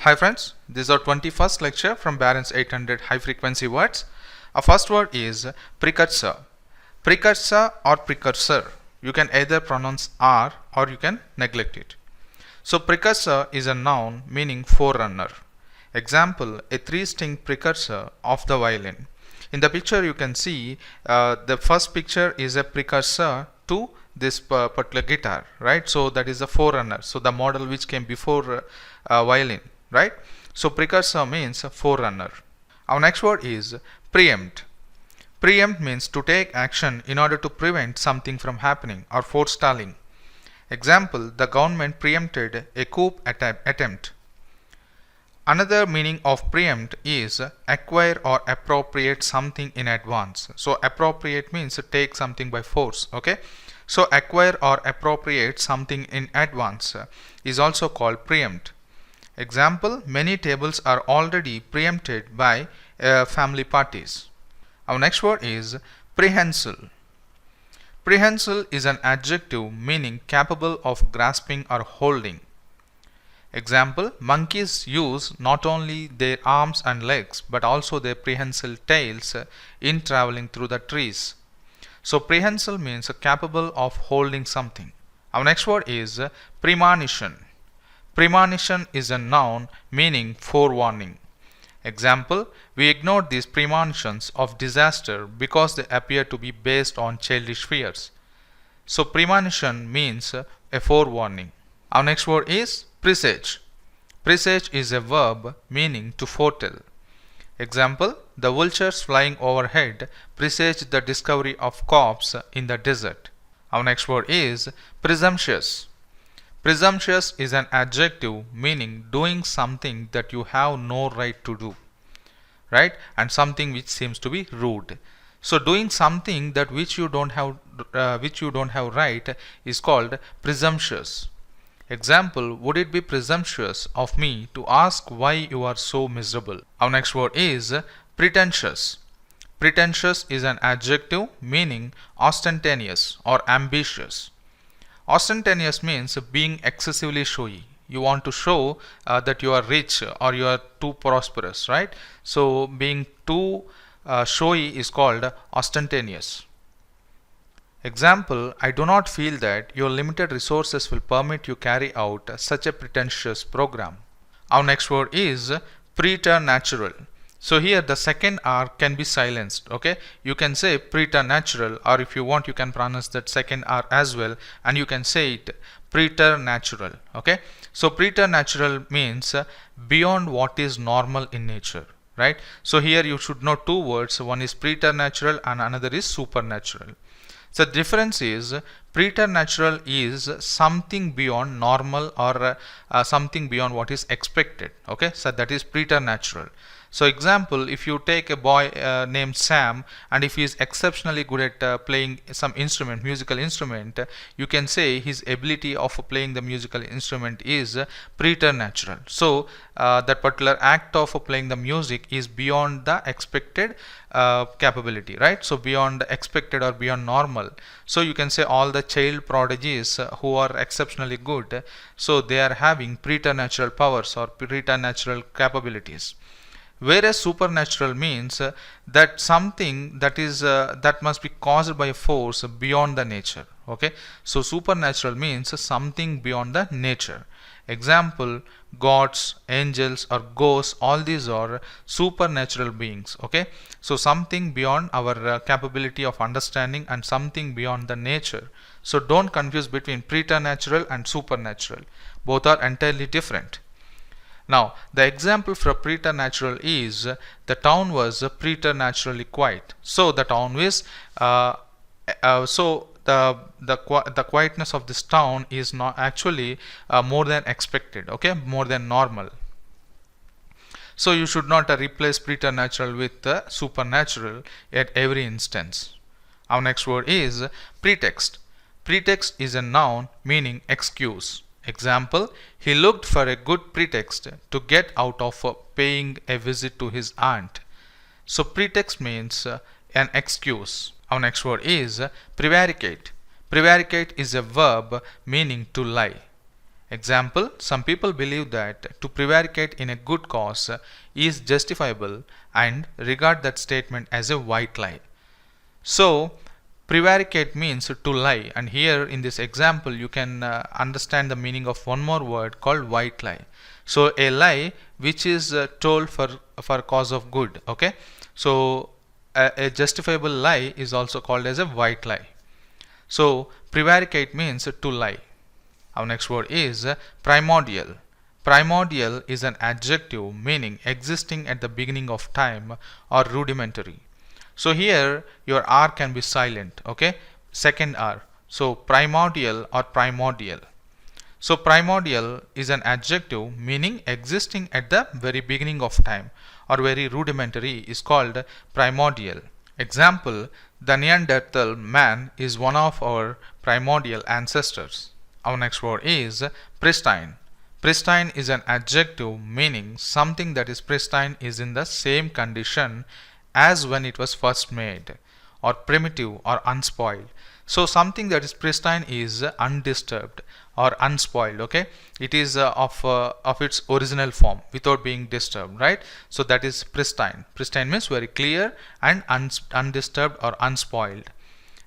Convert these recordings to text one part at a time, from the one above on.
Hi friends, this is our 21st lecture from Barron's 800 high frequency words. Our first word is precursor. Precursor or precursor. You can either pronounce R or you can neglect it. So precursor is a noun meaning forerunner. Example, a three-string precursor of the violin. In the picture you can see the first picture is a precursor to this particular guitar, right? So that is a forerunner. So the model which came before violin, right? So precursor means a forerunner. Our next word is preempt. Preempt means to take action in order to prevent something from happening or forestalling. Example, the government preempted a coup attempt. Another meaning of preempt is acquire or appropriate something in advance. So appropriate means take something by force, okay? So acquire or appropriate something in advance is also called preempt. Example, many tables are already preempted by family parties. Our next word is prehensile. Prehensile is an adjective meaning capable of grasping or holding. Example, monkeys use not only their arms and legs but also their prehensile tails in traveling through the trees. So prehensile means capable of holding something. Our next word is premonition. Premonition is a noun meaning forewarning. Example, we ignored these premonitions of disaster because they appear to be based on childish fears. So premonition means a forewarning. Our next word is presage. Presage is a verb meaning to foretell. Example, the vultures flying overhead presaged the discovery of corpse in the desert. Our next word is presumptuous. Presumptuous is an adjective meaning doing something that you have no right to do, right? And something which seems to be rude. So doing something that which you don't have right is called presumptuous. Example, would it be presumptuous of me to ask why you are so miserable? Our next word is pretentious. Pretentious is an adjective meaning ostentatious or ambitious. Ostentatious means being excessively showy. You want to show that you are rich or you are too prosperous, right? So being too showy is called ostentatious. Example, I do not feel that your limited resources will permit you carry out such a pretentious program. Our next word is preternatural. So here the second R can be silenced, okay? You can say preternatural, or if you want you can pronounce that second R as well and you can say it preternatural, okay? So preternatural means beyond what is normal in nature, right? So here you should know two words, one is preternatural and another is supernatural. So the difference is preternatural is something beyond normal or something beyond what is expected, okay? So that is preternatural. So example, if you take a boy named Sam and if he is exceptionally good at playing some instrument, musical instrument, you can say his ability of playing the musical instrument is preternatural. So that particular act of playing the music is beyond the expected capability, right? So beyond expected or beyond normal. So you can say all the child prodigies who are exceptionally good, so they are having preternatural powers or preternatural capabilities. Whereas supernatural means that something that is that must be caused by a force beyond the nature, okay? So supernatural means something beyond the nature. Example, gods, angels or ghosts, all these are supernatural beings, okay? So something beyond our capability of understanding and something beyond the nature. So don't confuse between preternatural and supernatural. Both are entirely different. Now, the example for preternatural is the town was preternaturally quiet. So the town is the quietness of this town is not actually more than expected, okay, more than normal. So you should not replace preternatural with supernatural at every instance. Our next word is pretext. Pretext is a noun meaning excuse. Example, he looked for a good pretext to get out of paying a visit to his aunt. So pretext means an excuse. Our next word is prevaricate. Prevaricate is a verb meaning to lie. Example, some people believe that to prevaricate in a good cause is justifiable and regard that statement as a white lie. So, prevaricate means to lie, and here in this example you can understand the meaning of one more word called white lie. So, a lie which is told for cause of good. Okay, so a justifiable lie is also called as a white lie. So, prevaricate means to lie. Our next word is primordial. Primordial is an adjective meaning existing at the beginning of time or rudimentary. So here your R can be silent, okay? Second R. So primordial or primordial. So primordial is an adjective meaning existing at the very beginning of time or very rudimentary is called primordial. Example, the Neanderthal man is one of our primordial ancestors. Our next word is pristine. Pristine is an adjective meaning something that is pristine is in the same condition as when it was first made, or primitive or unspoiled. So something that is pristine is undisturbed or unspoiled. Okay, it is of its original form without being disturbed, right? So that is pristine. Pristine means very clear and undisturbed or unspoiled.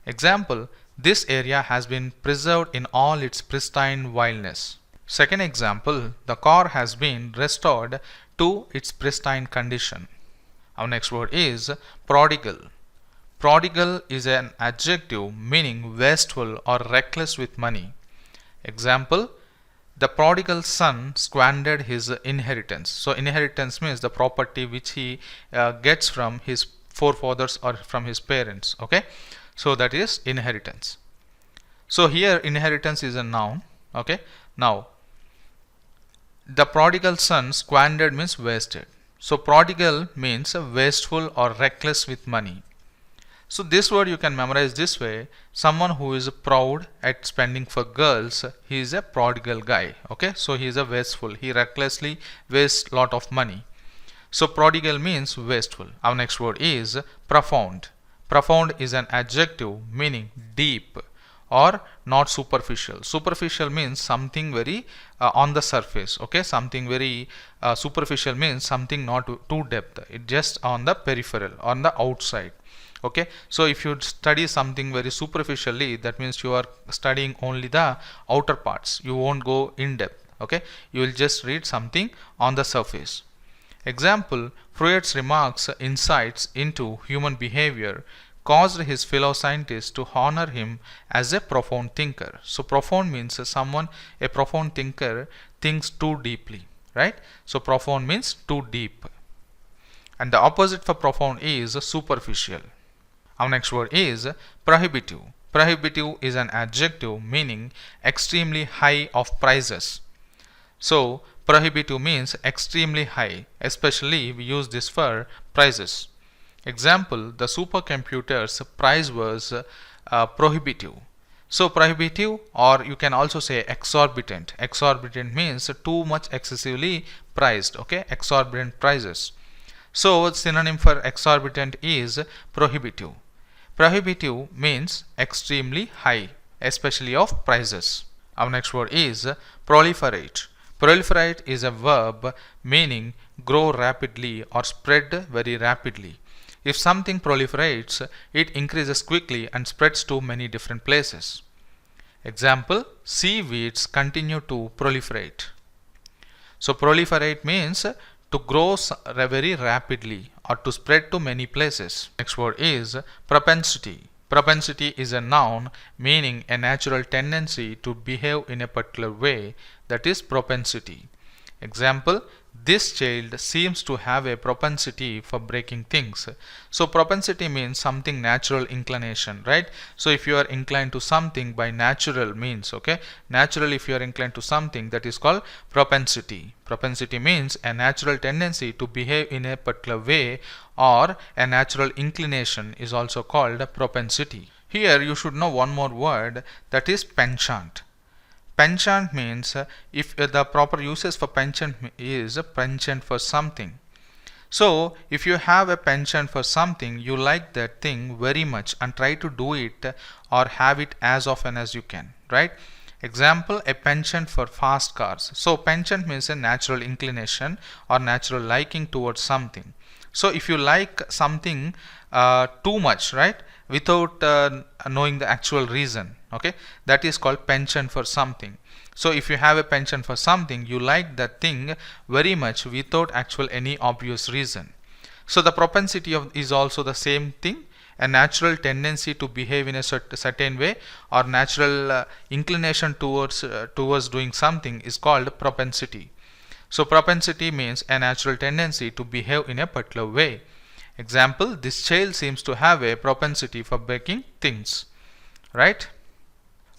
Example, this area has been preserved in all its pristine wildness. Second example, the car has been restored to its pristine condition. Our next word is prodigal. Prodigal is an adjective meaning wasteful or reckless with money. Example, the prodigal son squandered his inheritance. So inheritance means the property which he gets from his forefathers or from his parents. Okay, so that is inheritance. So here inheritance is a noun. Okay, now the prodigal son squandered means wasted. So prodigal means wasteful or reckless with money. So this word you can memorize this way. Someone who is proud at spending for girls, he is a prodigal guy. Okay, so he is a wasteful. He recklessly wastes lot of money. So prodigal means wasteful. Our next word is profound. Profound is an adjective meaning deep or not superficial. Superficial means something very on the surface. Okay, something very superficial means something not too depth. It just on the peripheral, on the outside. Okay, so if you study something very superficially, that means you are studying only the outer parts. You won't go in depth. Okay, you will just read something on the surface. Example, Freud's remarks, insights into human behavior caused his fellow scientists to honor him as a profound thinker. So profound means someone, a profound thinker thinks too deeply, right? So profound means too deep. And the opposite for profound is superficial. Our next word is prohibitive. Prohibitive is an adjective meaning extremely high of prices. So prohibitive means extremely high, especially we use this for prices. Example, the supercomputer's price was prohibitive. So prohibitive, or you can also say exorbitant. Exorbitant means too much, excessively priced. Okay, exorbitant prices. So synonym for exorbitant is prohibitive. Prohibitive means extremely high, especially of prices. Our next word is proliferate. Proliferate is a verb meaning grow rapidly or spread very rapidly. If something proliferates, it increases quickly and spreads to many different places. Example, seaweeds continue to proliferate. So proliferate means to grow very rapidly or to spread to many places. Next word is propensity. Propensity is a noun meaning a natural tendency to behave in a particular way, that is propensity. Example, this child seems to have a propensity for breaking things. So propensity means something natural inclination, right? So if you are inclined to something by natural means, okay, natural, if you are inclined to something, that is called propensity. Propensity means a natural tendency to behave in a particular way, or a natural inclination is also called propensity. Here you should know one more word, that is penchant. Penchant means, if the proper usage for penchant is penchant for something. So if you have a penchant for something, you like that thing very much and try to do it or have it as often as you can, right? Example, a penchant for fast cars. So penchant means a natural inclination or natural liking towards something. So if you like something too much, right, without knowing the actual reason, okay, that is called penchant for something. So if you have a penchant for something, you like that thing very much without actual any obvious reason. So the propensity of is also the same thing, a natural tendency to behave in a certain way, or natural inclination towards doing something is called propensity. So propensity means a natural tendency to behave in a particular way. Example, this child seems to have a propensity for breaking things, right?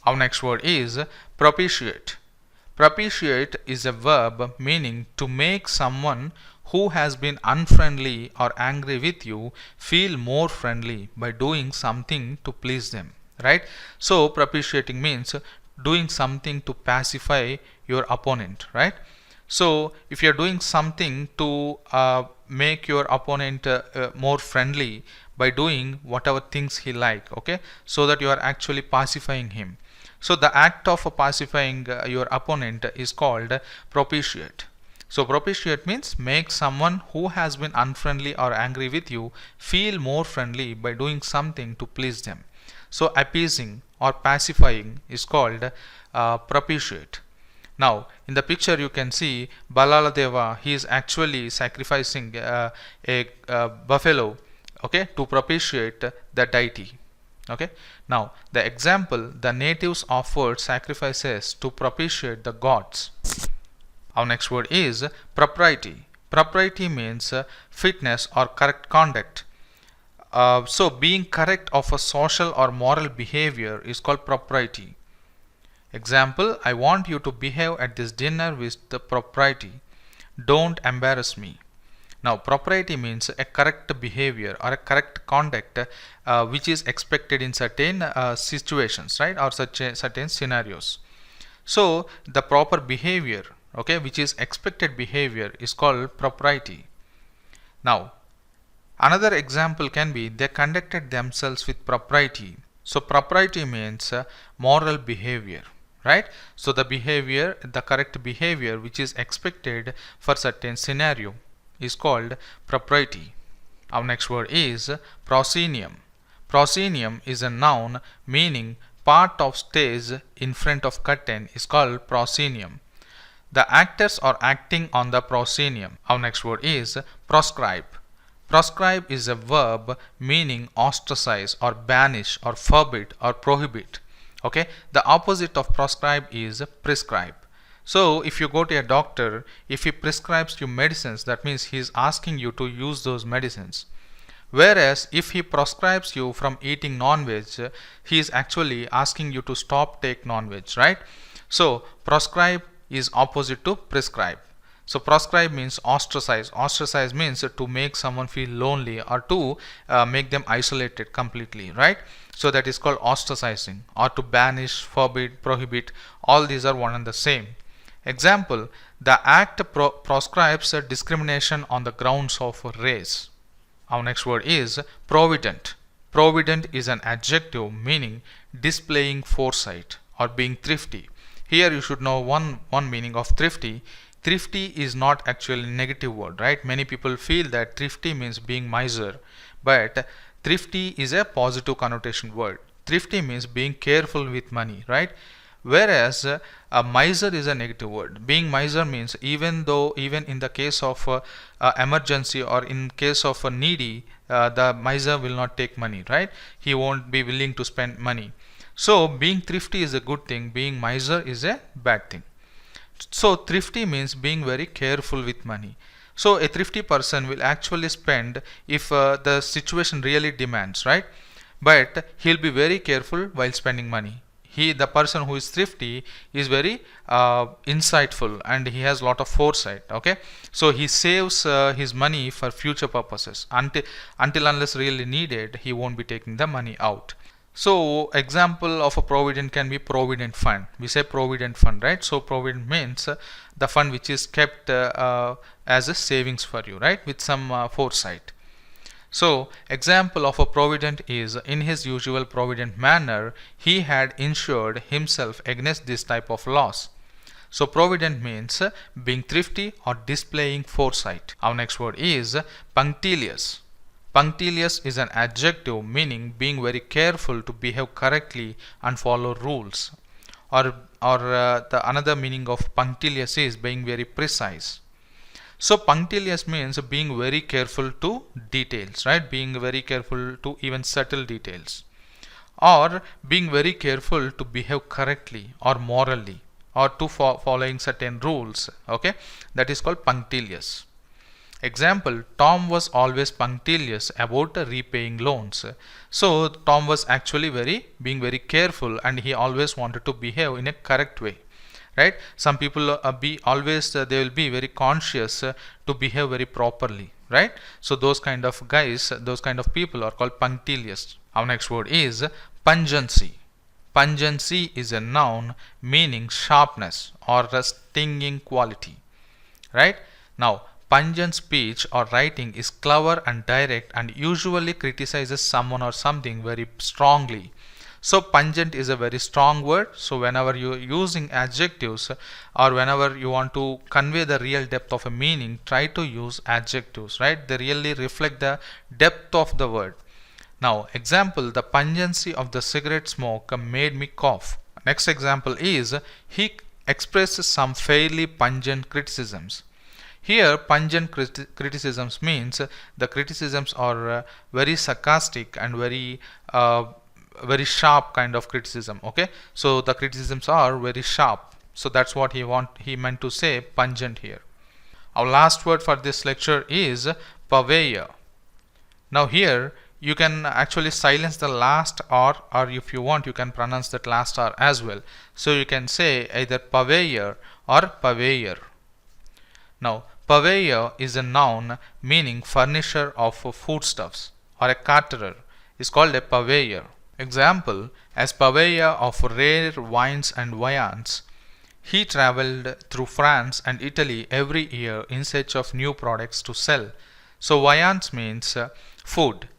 Our next word is propitiate. Propitiate is a verb meaning to make someone who has been unfriendly or angry with you feel more friendly by doing something to please them, right? So propitiating means doing something to pacify your opponent, right? So if you're doing something to make your opponent more friendly by doing whatever things he like, okay, so that you are actually pacifying him. So the act of pacifying your opponent is called propitiate. So propitiate means make someone who has been unfriendly or angry with you feel more friendly by doing something to please them. So appeasing or pacifying is called propitiate. Now in the picture you can see Balaladeva, he is actually sacrificing a buffalo, okay, to propitiate the deity. Okay. Now the example, the natives offered sacrifices to propitiate the gods. Our next word is propriety. Propriety means fitness or correct conduct. So being correct of a social or moral behavior is called propriety. Example, I want you to behave at this dinner with the propriety. Don't embarrass me. Now propriety means a correct behavior or a correct conduct which is expected in certain situations, right, or certain scenarios. So the proper behavior, okay, which is expected behavior is called propriety. Now another example can be they conducted themselves with propriety. So propriety means moral behavior, right? So the behavior, the correct behavior which is expected for certain scenario is called propriety. Our next word is proscenium. Proscenium is a noun meaning part of stage in front of curtain is called proscenium. The actors are acting on the proscenium. Our next word is proscribe. Proscribe is a verb meaning ostracize or banish or forbid or prohibit. Okay, the opposite of proscribe is prescribe. So if you go to a doctor, if he prescribes you medicines, that means he is asking you to use those medicines. Whereas if he proscribes you from eating non-veg, he is actually asking you to stop take non-veg, right? So proscribe is opposite to prescribe. So proscribe means ostracize. Ostracize means to make someone feel lonely or to make them isolated completely, right? So that is called ostracizing, or to banish, forbid, prohibit. All these are one and the same. Example, the act proscribes discrimination on the grounds of race. Our next word is provident. Provident is an adjective meaning displaying foresight or being thrifty. Here you should know one meaning of thrifty. Thrifty is not actually a negative word, right? Many people feel that thrifty means being miser, but thrifty is a positive connotation word. Thrifty means being careful with money, right? Whereas a miser is a negative word. Being miser means even in the case of emergency or in case of a needy, the miser will not take money, right? He won't be willing to spend money. So being thrifty is a good thing, being miser is a bad thing. So thrifty means being very careful with money. So a thrifty person will actually spend if the situation really demands, right? But he'll be very careful while spending money. The person who is thrifty is very insightful and he has a lot of foresight. Okay, so he saves his money for future purposes. Until unless really needed, he won't be taking the money out. So example of a provident can be provident fund. We say provident fund, right? So provident means the fund which is kept as a savings for you, right, with some foresight. So example of a provident is, in his usual provident manner, he had insured himself against this type of loss. So provident means being thrifty or displaying foresight. Our next word is punctilious. Punctilious is an adjective meaning being very careful to behave correctly and follow rules. Or the another meaning of punctilious is being very precise. So punctilious means being very careful to details, right? Being very careful to even subtle details, or being very careful to behave correctly or morally, or to following certain rules. Okay, that is called punctilious. Example, Tom was always punctilious about repaying loans. So Tom was actually being very careful, and he always wanted to behave in a correct way. Right? Some people they will be very conscious to behave very properly. Right? So those kind of guys, those kind of people are called punctilious. Our next word is pungency. Pungency is a noun meaning sharpness or a stinging quality. Right? Now, pungent speech or writing is clever and direct and usually criticizes someone or something very strongly. So pungent is a very strong word. So whenever you are using adjectives, or whenever you want to convey the real depth of a meaning, try to use adjectives, right? They really reflect the depth of the word. Now example, the pungency of the cigarette smoke made me cough. Next example is, he expresses some fairly pungent criticisms. Here pungent criticisms means the criticisms are very sarcastic and very sharp kind of criticism. Okay, so the criticisms are very sharp. So that's what he meant to say pungent here. Our last word for this lecture is purveyor. Now here you can actually silence the last R, or if you want you can pronounce that last R as well. So you can say either purveyor or purveyor. Now purveyor is a noun meaning furnisher of foodstuffs, or a caterer is called a purveyor. Example, as purveyor of rare wines and viands, he traveled through France and Italy every year in search of new products to sell. So viands means food.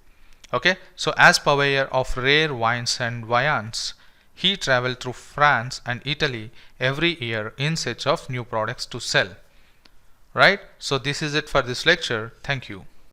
Okay, so as purveyor of rare wines and viands, he traveled through France and Italy every year in search of new products to sell. Right, so this is it for this lecture. Thank you.